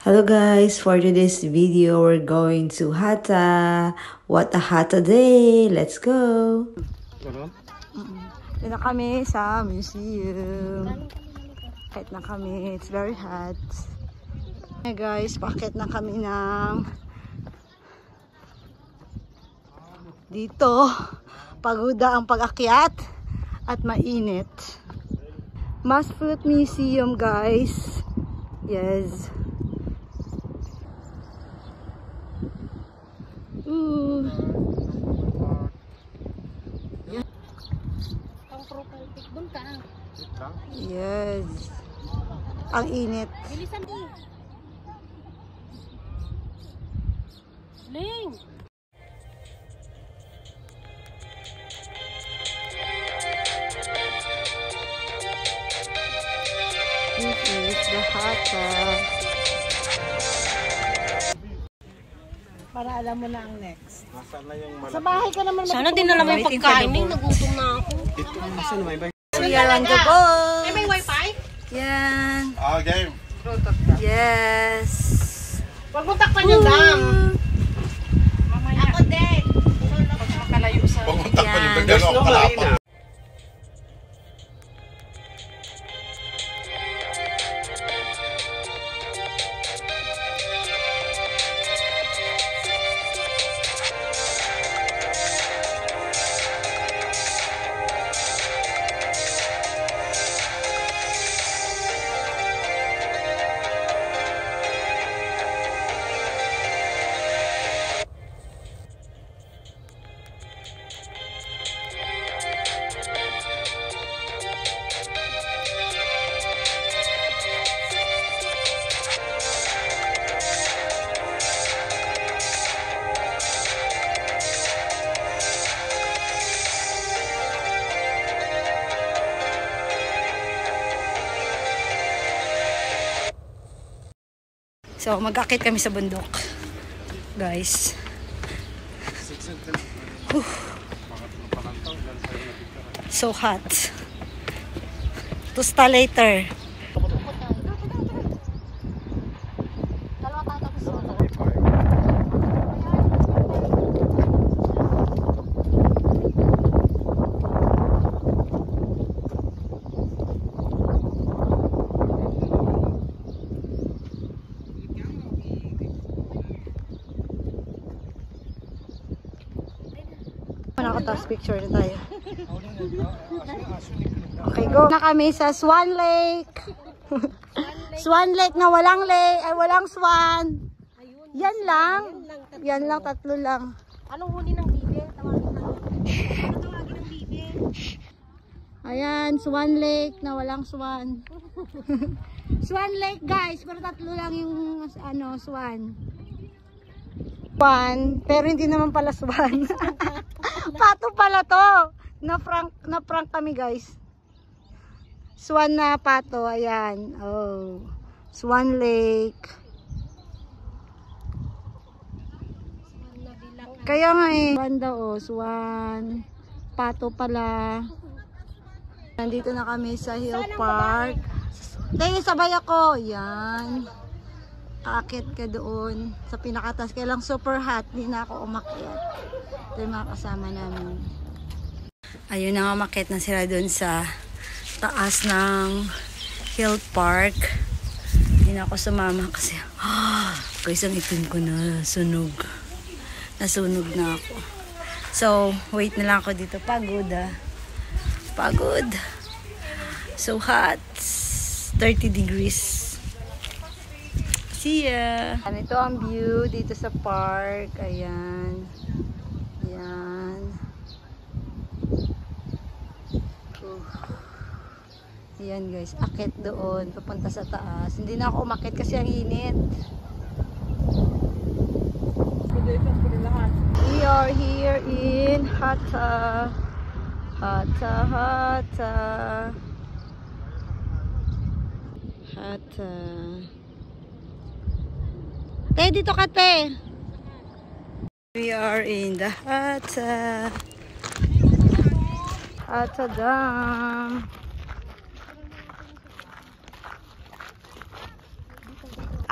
Hello guys, for today's video, we're going to Hatta. What a Hatta day! Let's go! Dito na kami sa museum. Kahit na kami, it's very hot. Hey guys, pakit na kami ng dito. Pagoda ang pag-akyat at mainit. Mass Fruit Museum guys. Yes. Ooh. Yes. Ang init. Bilisan mo. Ling. This is the Hatta. Para alam mo na ang next. Sa bahay ka naman. Sana din alam mo yung pagkain. Nagutom na ako. We are on the boat. May wifi? Yan. Game. Yes. Huwag mo takpan yung dam. Ako din. Makalayo sa... Pumunta pa yung gano'n ako kalapag. So, mag-akit kami sa bundok. Guys. So hot. Tusta later. Tapos picture na tayo. Okay, go na kami sa Swan Lake. Swan Lake na walang walang swan. Yan lang. Yan lang, tatlo lang. Anong huli ng bibe? Tawagin ng bibe. Ayan, Swan Lake na walang swan. Swan Lake guys, pero tatlo lang yung swan. Swan, pero hindi naman pala swan. Pato pala to. Na-prank kami guys. Swan na pato, ayan. Oh. Swan Lake. Kaya nga eh. Swan daw oh, swan. Pato pala. Nandito na kami sa Hill Park. Tayo sabay ako. Yan. Aakit ka doon sa pinakatas. Kaya lang super hot. Hindi na ako umakyat. Ito yung mga kasama namin. Ayun na nga, umakyat na sila doon sa taas ng Hill Park. Hindi na ako sumama kasi guys, ang itim ko na sunog. Nasunog na ako. So, wait na lang ako dito. Pagod ah. Pagod. So hot. 30 degrees. See ya! Ito ang view dito sa park. Ayan. Ayan. Ayan guys. Akit doon. Papunta sa taas. Hindi na ako umakit kasi ang init. We are here in Hatta. Hatta, Hatta. Hatta. Te, dito ka, te. We are in the Hatta. Hatta Dam.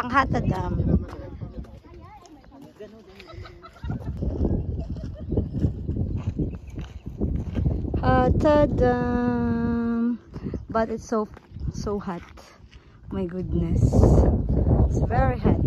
ang Hatta Dam. Hatta Dam. But it's so hot. My goodness. It's very hot.